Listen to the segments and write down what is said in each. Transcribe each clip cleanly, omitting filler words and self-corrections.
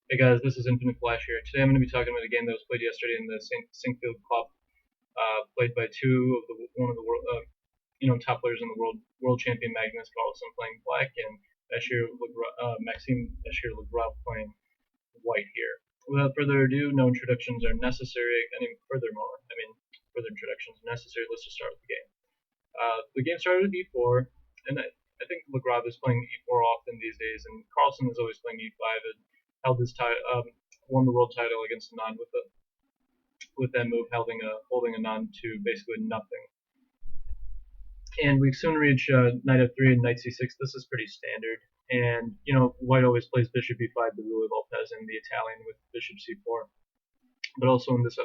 Hey guys, this is Infinite Flash here. Today I'm going to be talking about a game that was played yesterday in the Sinquefield Cup, played by one of the world, top players in the world champion Magnus Carlsen playing black and Maxime Vachier Lagrave playing white here. Without further ado, no introductions are necessary. Further introductions are necessary. Let's just start with the game. The game started at e4, and I think Lagrave is playing e4 often these days, and Carlsen is always playing e5 and held his won the world title against Anand with that move, holding Anand to basically nothing. And we soon reach knight f3 and knight c6. This is pretty standard. And White always plays bishop e5 to Louis Lopez in the Italian with bishop c4. But also in this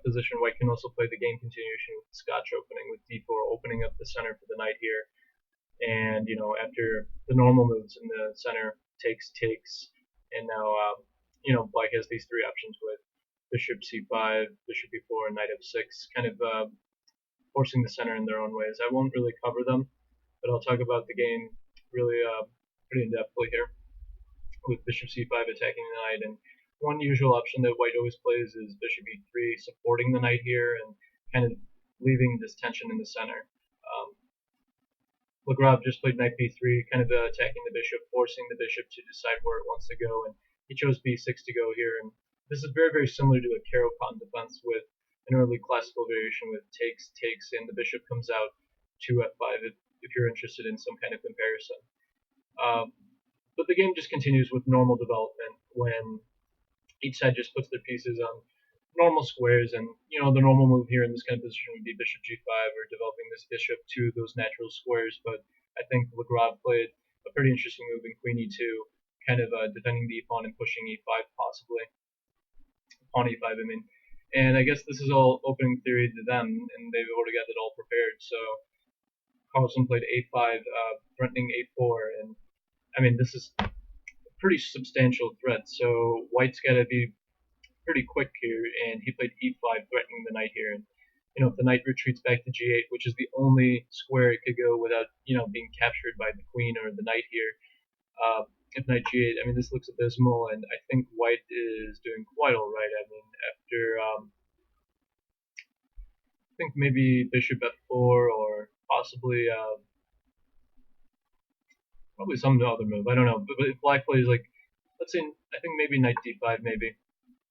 position, White can also play the game continuation with the Scotch opening with d4, opening up the center for the knight here. And after the normal moves in the center, takes, and now Black has these three options with bishop c5, bishop e4, and knight f6, kind of forcing the center in their own ways. I won't really cover them, but I'll talk about the game really pretty in-depthly here, with bishop c5 attacking the knight. And one usual option that White always plays is bishop e3, supporting the knight here and kind of leaving this tension in the center. Lagrave just played knight b3, kind of attacking the bishop, forcing the bishop to decide where it wants to go, and he chose b6 to go here. And this is very, very similar to a Caro pawn defense with an early classical variation with takes, and the bishop comes out to f5 if you're interested in some kind of comparison. But the game just continues with normal development when each side just puts their pieces on normal squares, and the normal move here in this kind of position would be bishop g5 or developing this bishop to those natural squares. But I think Lagrave played a pretty interesting move in queen e2, kind of defending the e pawn and pushing e5 possibly, pawn e5 I mean. And I guess this is all opening theory to them, and they've already got it all prepared. So Carlsen played a5, threatening a4, and this is a pretty substantial threat. So White's got to be pretty quick here, and he played e5, threatening the knight here. And if the knight retreats back to g8, which is the only square it could go without being captured by the queen or the knight here, if knight g8, this looks abysmal, and I think White is doing quite all right. After I think maybe bishop f4 or possibly probably some other move. I don't know, but if Black plays let's say I think maybe knight d5 maybe.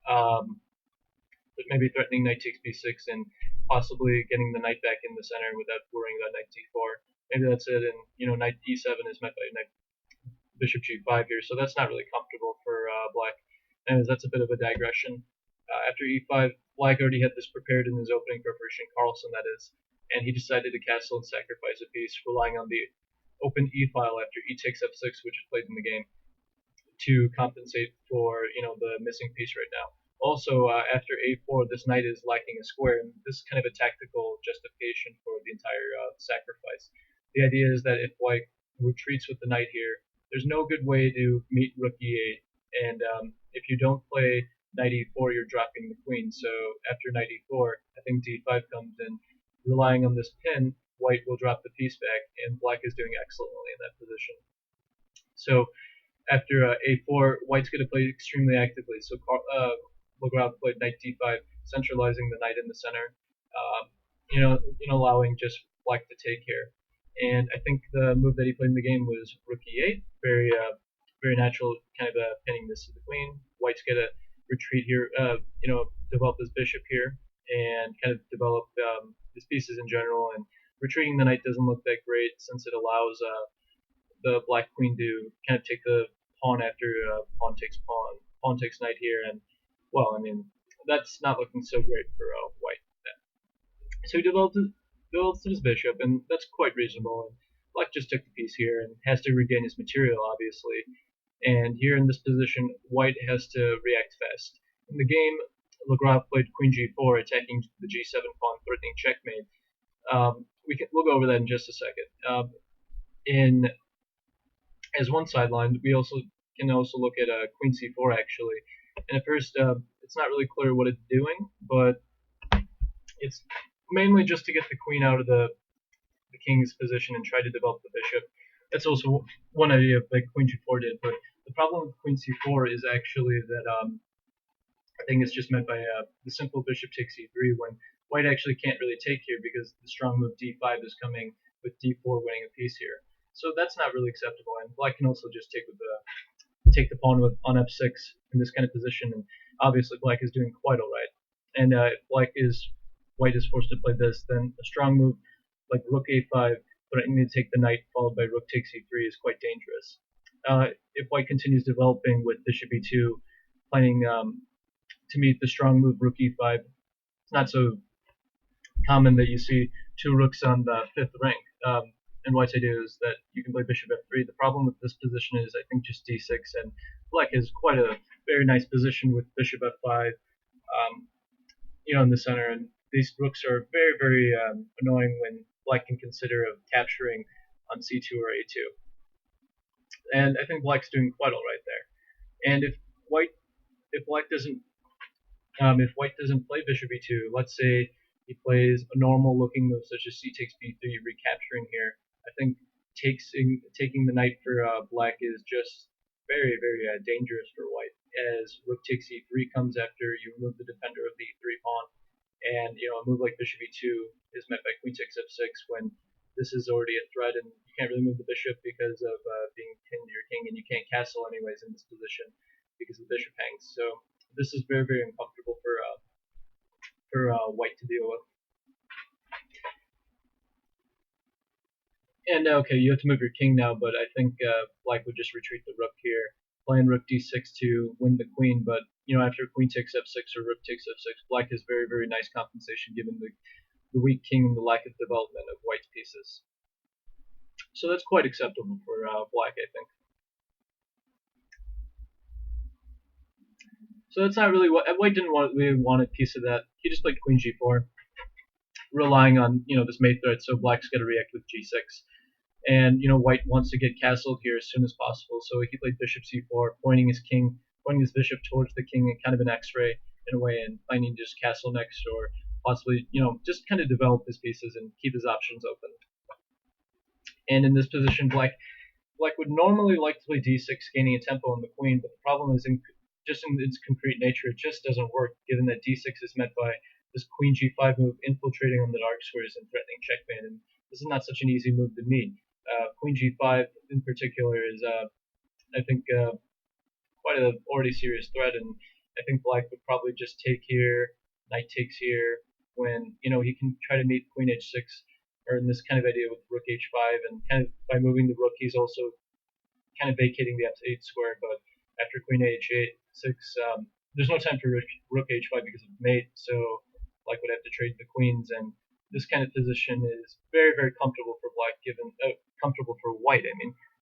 But maybe threatening knight takes b6 and possibly getting the knight back in the center without worrying about knight d4. Maybe that's it, and knight d7 is met by knight bishop g5 here, so that's not really comfortable for Black. Anyways, that's a bit of a digression. After e5, Black already had this prepared in his opening preparation, Carlsen that is, and he decided to castle and sacrifice a piece, relying on the open e file after e takes f6, which is played in the game, to compensate for the missing piece right now. Also, after a4, this knight is lacking a square, and this is kind of a tactical justification for the entire sacrifice. The idea is that if White retreats with the knight here, there's no good way to meet rook e8, and if you don't play knight e4, you're dropping the queen. So after knight e4, I think d5 comes in. Relying on this pin, White will drop the piece back, and Black is doing excellently in that position. So after a4, White's going to play extremely actively. So Lagrave played knight d5, centralizing the knight in the center, allowing just Black to take here. And I think the move that he played in the game was rook e8, very natural, kind of pinning this to the queen. White's going to retreat here, develop his bishop here, and kind of develop his pieces in general. And retreating the knight doesn't look that great since it allows the black queen to kind of take the pawn after pawn takes knight here, and that's not looking so great for White. So he develops his bishop, and that's quite reasonable. And Black just took the piece here and has to regain his material, obviously. And here in this position, White has to react fast. In the game, Lagrave played queen g4, attacking the g7 pawn, threatening checkmate. We'll go over that in just a second. As one sideline, we can also look at queen c4 actually. And at first, it's not really clear what it's doing, but it's mainly just to get the queen out of the king's position and try to develop the bishop. That's also one idea like queen g4 did, but the problem with queen c4 is actually that I think it's just meant by the simple bishop takes e3 when white actually can't really take here because the strong move d5 is coming with d4 winning a piece here. So that's not really acceptable, and black can also just take with the pawn with on f6 in this kind of position, and obviously black is doing quite alright. And if white is forced to play this, then a strong move like rook a5, threatening to take the knight followed by rook takes e3 is quite dangerous. If white continues developing with bishop e2, playing to meet the strong move rook e5, it's not so common that you see two rooks on the fifth rank. And white's idea is that you can play bishop f3. The problem with this position is I think just d6, and black has quite a very nice position with bishop f5, in the center, and these rooks are very, very annoying when black can consider of capturing on c2 or a2. And I think black's doing quite all right there. And if black doesn't if white doesn't play bishop e2, let's say he plays a normal looking move such as c takes b3, recapturing here, I think taking the knight for black is just very, very dangerous for white, as rook takes e3 comes after you remove the defender of the e3 pawn, and a move like bishop e2 is met by queen takes f6 when this is already a threat, and you can't really move the bishop because of being pinned to your king, and you can't castle anyways in this position because the bishop hangs. So this is very, very uncomfortable for white to deal with. And okay, you have to move your king now, but I think black would just retreat the rook here, playing rook d6 to win the queen. But after queen takes f6 or rook takes f6, black has very, very nice compensation given the weak king and the lack of development of white's pieces. So that's quite acceptable for black, I think. So that's not really what white didn't really want a piece of that. He just played queen g4, relying on this mate threat. So black's got to react with g6. And white wants to get castled here as soon as possible, so he played bishop c4, pointing his bishop towards the king, and kind of an X-ray in a way, and planning to just castle next, or possibly just kind of develop his pieces and keep his options open. And in this position, black would normally like to play d6, gaining a tempo on the queen, but the problem is in its concrete nature, it just doesn't work, given that d6 is met by this queen g5 move infiltrating on the dark squares and threatening checkmate, and this is not such an easy move to meet. Queen g5 in particular is, I think, quite a already serious threat, and I think black would probably just take here, knight takes here, when he can try to meet queen h6, or in this kind of idea with rook h5, and kind of by moving the rook, he's also kind of vacating the f8 square. But after queen h6, there's no time for rook h5 because of mate, so black would have to trade the queens, and this kind of position is very, very comfortable for black, comfortable for white,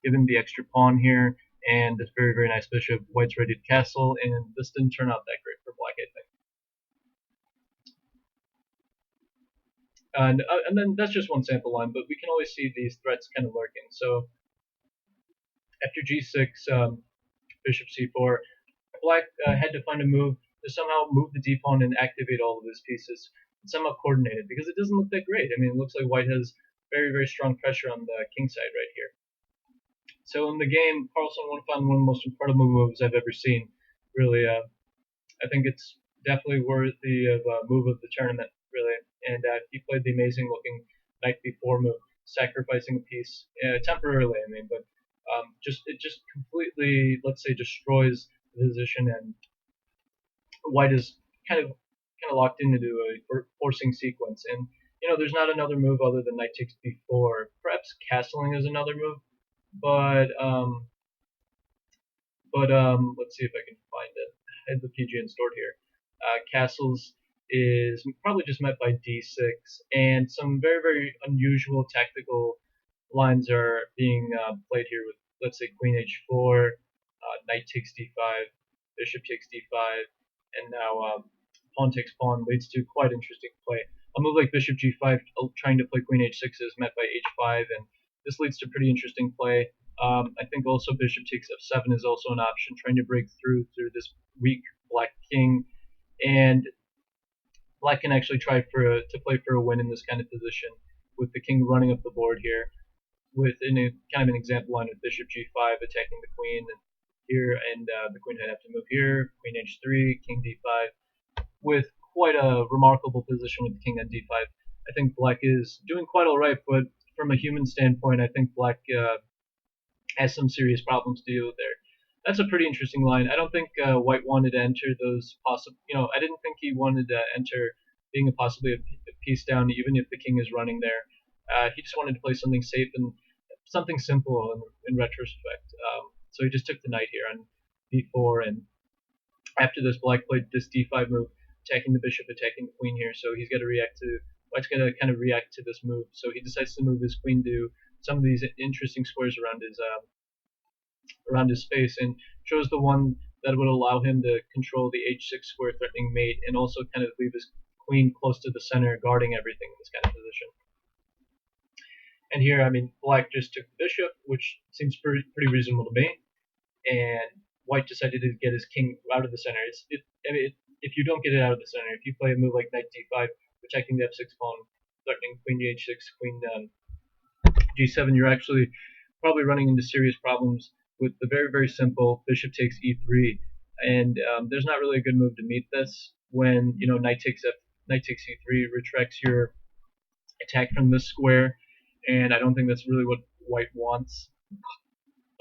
given the extra pawn here and this very, very nice bishop. White's ready to castle, and this didn't turn out that great for black, I think. And then that's just one sample line, but we can always see these threats kind of lurking. So after g6, bishop c4, black had to find a move to somehow move the d pawn and activate all of his pieces, somewhat coordinated, because it doesn't look that great. It looks like white has very, very strong pressure on the king side right here. So in the game, Carlsen found one of the most incredible moves I've ever seen. Really, I think it's definitely worthy of a move of the tournament, really. And he played the amazing looking knight b4 move, sacrificing a piece temporarily, but it just completely, let's say, destroys the position, and white is kind of locked into a forcing sequence. And there's not another move other than knight takes b4. Perhaps castling is another move, but let's see if I can find it. I have the PGN stored here. Castles is probably just met by d6, and some very, very unusual tactical lines are being played here with, let's say, queen h4, knight takes d5, bishop takes d5, and now pawn takes pawn leads to quite interesting play. A move like bishop g5 trying to play queen h6 is met by h5, and this leads to pretty interesting play. I think also bishop takes f7 is also an option, trying to break through this weak black king, and black can actually try to play for a win in this kind of position, with the king running up the board here, with kind of an example line with bishop g5 attacking the queen, and here, and the queen would have to move here, queen h3, king d5, with quite a remarkable position with the king at d5. I think black is doing quite alright, but from a human standpoint, I think black has some serious problems to deal with there. That's a pretty interesting line. I don't think white wanted to enter those possible. I didn't think he wanted to enter being possibly a piece down, even if the king is running there. He just wanted to play something safe and something simple in retrospect. So he just took the knight here on b4, and after this, black played this d5 move, attacking the bishop, attacking the queen here. So he's got to react to white's going to kind of react to this move. So he decides to move his queen to some of these interesting squares around his space, and chose the one that would allow him to control the h6 square threatening mate, and also kind of leave his queen close to the center, guarding everything in this kind of position. And here, I mean, black just took the bishop, which seems pretty reasonable to me, and white decided to get his king out of the center. If you don't get it out of the center, if you play a move like knight d5, protecting the f6 pawn, threatening queen h6, queen g7, you're actually probably running into serious problems with the very simple bishop takes e3, and there's not really a good move to meet this when knight takes e3 retracts your attack from this square, and I don't think that's really what white wants.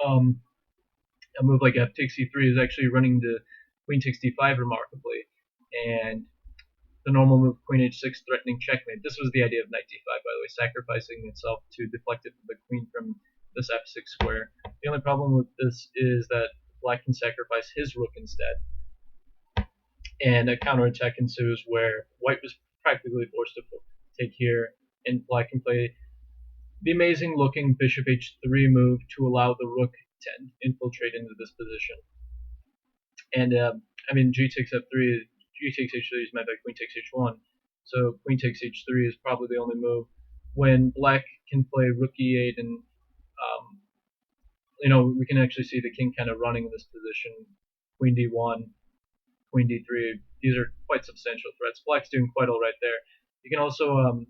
A move like f takes e3 is actually running to queen takes d5 remarkably, and the normal move queen h6 threatening checkmate. This was the idea of knight d5, by the way, sacrificing itself to deflect it the queen from this f6 square. The only problem with this is that black can sacrifice his rook instead, and a counterattack ensues where white was practically forced to take here, and black can play the amazing looking bishop h3 move to allow the rook to infiltrate into this position. And I mean, g takes f3, g takes h3 is met by queen takes h1, so queen takes h3 is probably the only move when black can play rook e8, and we can actually see the king kind of running in this position, queen d1, queen d3. These are quite substantial threats. Black's doing quite all right there. You can also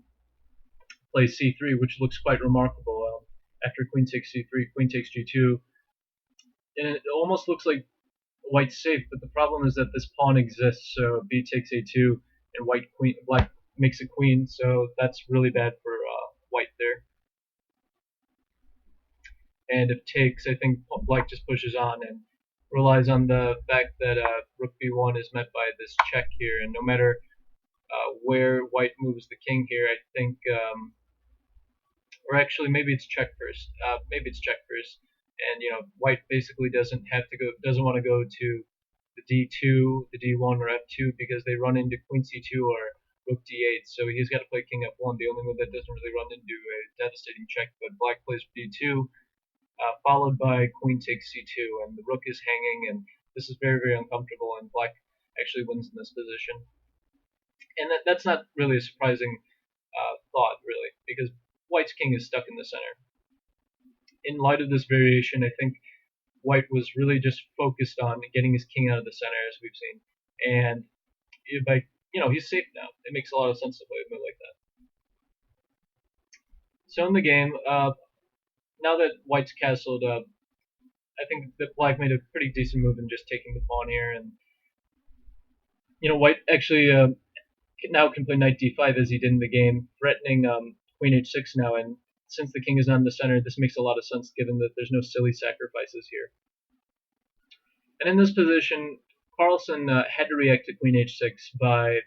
play c3, which looks quite remarkable. After queen takes c3, queen takes g2, and it almost looks like white's safe, but the problem is that this pawn exists, so b takes a2, and black makes a queen, so that's really bad for white there. And if takes, I think black just pushes on and relies on the fact that rook b1 is met by this check here, and no matter where white moves the king here, I think, or actually maybe it's check first. And white basically doesn't want to go to the d2, the d1, or f2 because they run into queen c2 or rook d8. So he's got to play king f1, the only move that doesn't really run into a devastating check. But black plays d2, followed by queen takes c2, and the rook is hanging, and this is very uncomfortable, and black actually wins in this position. And that's not really a surprising thought, really, because white's king is stuck in the center. In light of this variation, I think white was really just focused on getting his king out of the center, as we've seen, and he's safe now. It makes a lot of sense to play a move like that. So in the game, now that white's castled, I think that black made a pretty decent move in just taking the pawn here, and white actually now can play knight d5 as he did in the game, threatening queen h6 now, and since the king is not in the center, this makes a lot of sense given that there's no silly sacrifices here. And in this position, Carlsen had to react to queen h6 by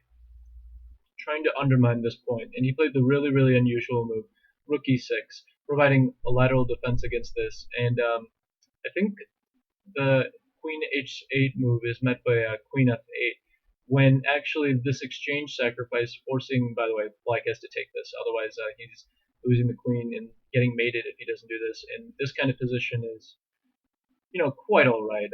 trying to undermine this point, and he played the really unusual move, rook e6, providing a lateral defense against this, and I think the queen h8 move is met by queen f8, when actually this exchange sacrifice forcing, by the way, black has to take this, otherwise he's losing the queen and getting mated if he doesn't do this, and this kind of position is, quite alright.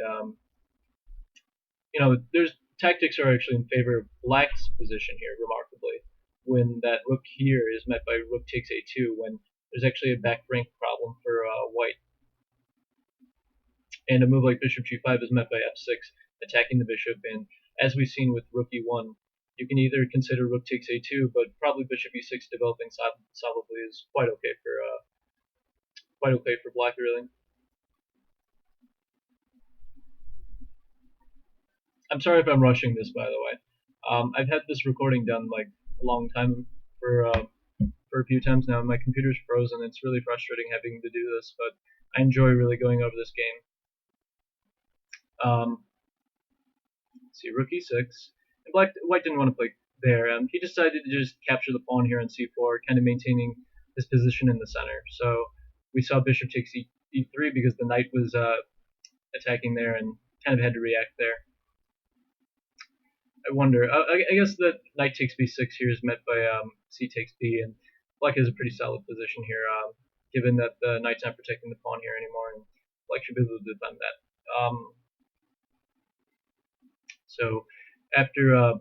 There's tactics are actually in favor of black's position here, remarkably, when that rook here is met by rook takes a2, when there's actually a back rank problem for white. And a move like bishop g5 is met by f6, attacking the bishop, and as we've seen with rook e1, you can either consider rook takes a2, but probably bishop e6 developing solidly is quite okay for black, really. I'm sorry if I'm rushing this, by the way. I've had this recording done like a long time for a few times now. My computer's frozen. It's really frustrating having to do this, but I enjoy really going over this game. Let's see, rook e6. And white didn't want to play there. He decided to just capture the pawn here on c4, kind of maintaining his position in the center. So we saw bishop takes e3 because the knight was attacking there and kind of had to react there. I wonder. I guess that knight takes b6 here is met by c takes b, and black has a pretty solid position here, given that the knight's not protecting the pawn here anymore, and black should be able to defend that. So after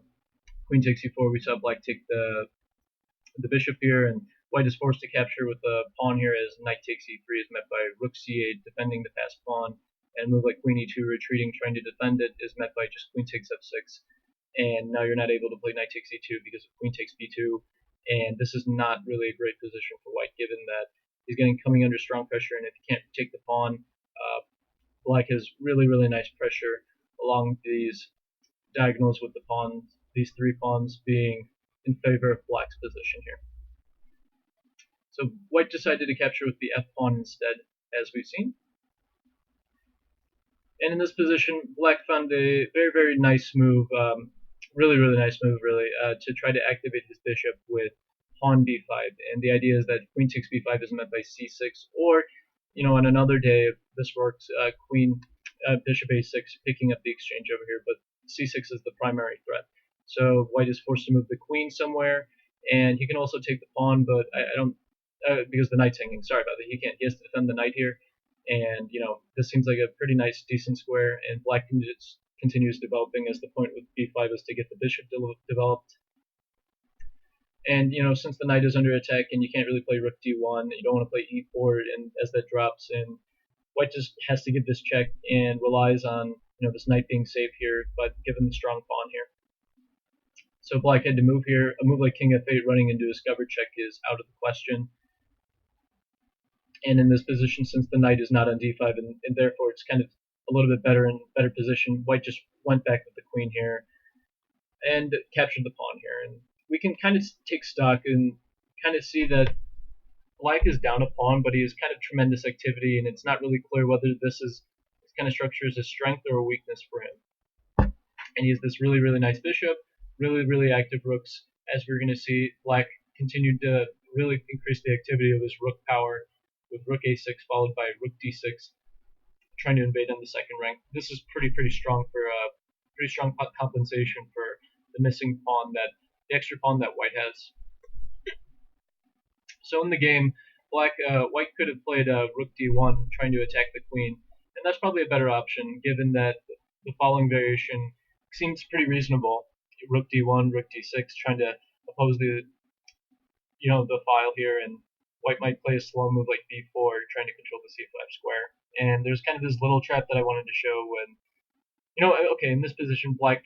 queen takes e4, we saw black take the bishop here, and white is forced to capture with the pawn here as knight takes e3 is met by rook c8, defending the passed pawn, and a move like queen e2 retreating, trying to defend it, is met by just queen takes f6. And now you're not able to play knight takes e2 because of queen takes b2, and this is not really a great position for white, given that he's coming under strong pressure, and if he can't take the pawn, black has really nice pressure along these diagonals with the pawns, these three pawns being in favor of black's position here. So white decided to capture with the f pawn instead, as we've seen. And in this position, black found a very nice move, really nice move, really, to try to activate his bishop with pawn b5. And the idea is that queen takes b5 is met by c6, or, on another day, if this works, bishop a6, picking up the exchange over here, but c6 is the primary threat. So white is forced to move the queen somewhere, and he can also take the pawn, but I don't, because the knight's hanging. Sorry about that. He has to defend the knight here, and this seems like a pretty nice, decent square. And black continues developing, as the point with b5 is to get the bishop developed. And since the knight is under attack and you can't really play rook d1, you don't want to play e4, and as that drops, and white just has to give this check and relies on this knight being safe here, but given the strong pawn here. So black had to move here. A move like king f8 running into a discovered check is out of the question. And in this position, since the knight is not on d5, and therefore it's kind of a little bit better in better position, white just went back with the queen here and captured the pawn here. And we can kind of take stock and kind of see that black is down a pawn, but he has kind of tremendous activity, and it's not really clear whether this kind of structure is a strength or a weakness for him. And he has this really nice bishop, really active rooks. As we're going to see, black continued to really increase the activity of his rook power with rook a6 followed by rook d6, trying to invade on the second rank. This is pretty strong for pretty strong compensation for the missing pawn, the extra pawn that white has. So in the game, white could have played rook d1, trying to attack the queen, and that's probably a better option, given that the following variation seems pretty reasonable. Rook d1, rook d6, trying to oppose the file here, and white might play a slow move like b4, trying to control the c5 square. And there's kind of this little trap that I wanted to show when, okay, in this position, black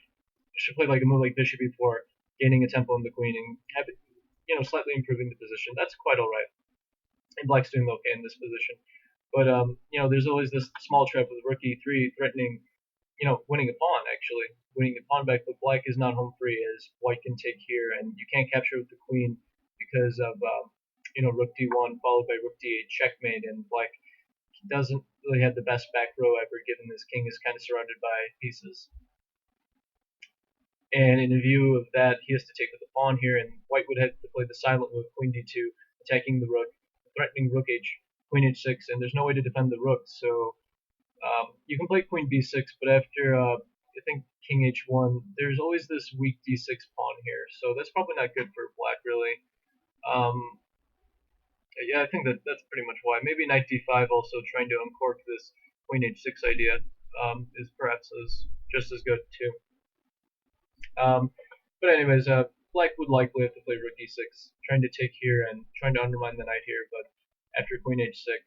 should play like a move like bishop e4, gaining a tempo on the queen and have it, slightly improving the position. That's quite all right. And black's doing okay in this position. But, there's always this small trap with rook e3 threatening, winning a pawn, actually. Winning the pawn back, but black is not home free, as white can take here, and you can't capture with the queen because of, rook d1 followed by rook d8 checkmate, and black doesn't really have the best back row ever, given this king is kind of surrounded by pieces. And in view of that, he has to take with the pawn here, and white would have to play the silent move, queen d2, attacking the rook, threatening rook queen h6, and there's no way to defend the rook, so you can play queen b6, but after, I think, king h1, there's always this weak d6 pawn here, so that's probably not good for black, really. Yeah, I think that's pretty much why. Maybe knight d5 also, trying to uncork this queen h6 idea, is perhaps just as good, too. But anyways, black would likely have to play rook e6, trying to take here and trying to undermine the knight here, but after queen h6,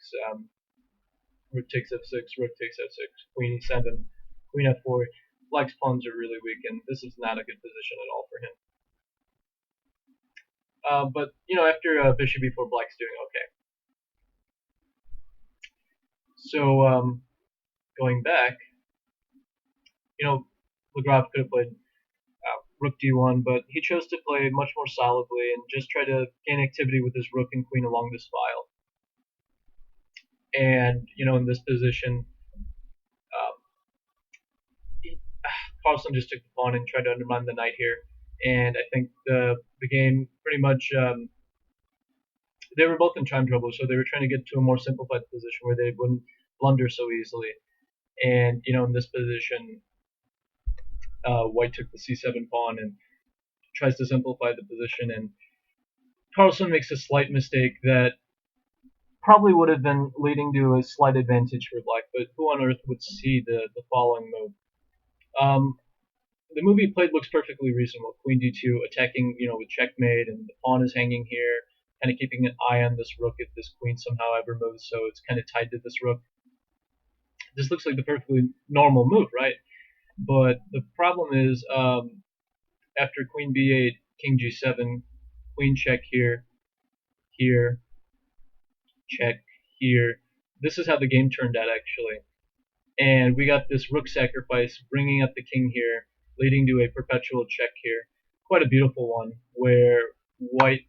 rook takes f6, rook takes f6, queen e7, queen f4, black's pawns are really weak, and this is not a good position at all for him. But, after bishop e4, black's doing okay. So, going back, Lagrave could have played rook d1, but he chose to play much more solidly and just try to gain activity with his rook and queen along this file. And in this position, um, Carlsen just took the pawn and tried to undermine the knight here. And I think the game pretty much they were both in time trouble, so they were trying to get to a more simplified position where they wouldn't blunder so easily. And in this position, White took the c7 pawn and tries to simplify the position, and Carlsen makes a slight mistake that probably would have been leading to a slight advantage for Black, but who on earth would see the following move? Um, the move he played looks perfectly reasonable. Queen d2, attacking, with checkmate, and the pawn is hanging here, kind of keeping an eye on this rook if this queen somehow ever moves, so it's kind of tied to this rook. This looks like the perfectly normal move, right? But the problem is, after queen b8, king g7, queen check here, here, check here. This is how the game turned out, actually. And we got this rook sacrifice, bringing up the king here, leading to a perpetual check here. Quite a beautiful one, where White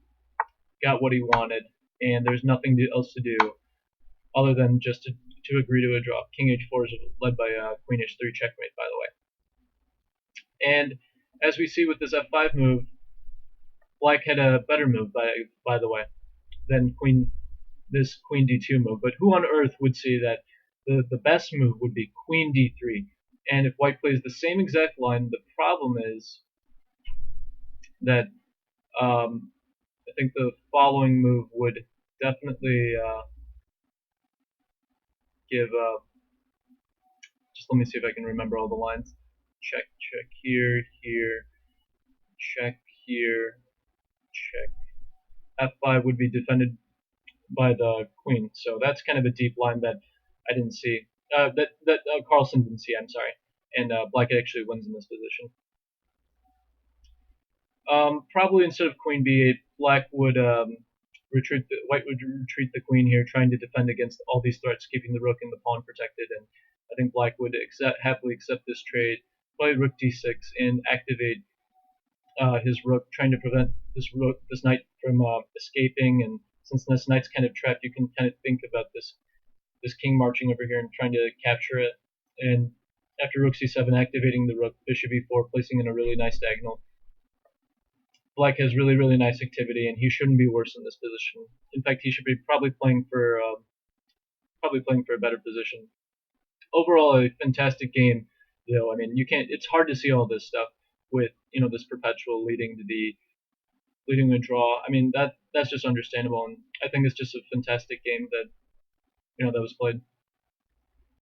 got what he wanted, and there's nothing else to do other than just to agree to a draw. King h4 is led by queen h3 checkmate, by the way. And as we see with this f5 move, Black had a better move, by the way, than this queen d2 move. But who on earth would see that the best move would be queen d3? And if White plays the same exact line, the problem is that I think the following move would definitely give. Just let me see if I can remember all the lines. Check, check here, here, check here, check. F5 would be defended by the queen, so that's kind of a deep line that I didn't see. That Carlsen didn't see. I'm sorry, and Black actually wins in this position. Probably instead of queen b8, Black would White would retreat the queen here, trying to defend against all these threats, keeping the rook and the pawn protected. And I think Black would happily accept this trade, play rook d6, and activate his rook, trying to prevent this knight from escaping. And since this knight's kind of trapped, you can kind of think about this king marching over here and trying to capture it. And after rook c7, activating the rook, bishop e4, placing in a really nice diagonal. Black has really, really nice activity, and he shouldn't be worse in this position. In fact, he should be probably playing for a better position. Overall, a fantastic game, though. I mean, you can't. It's hard to see all this stuff with this perpetual leading to a draw. I mean, that's just understandable, and I think it's just a fantastic game that that was played.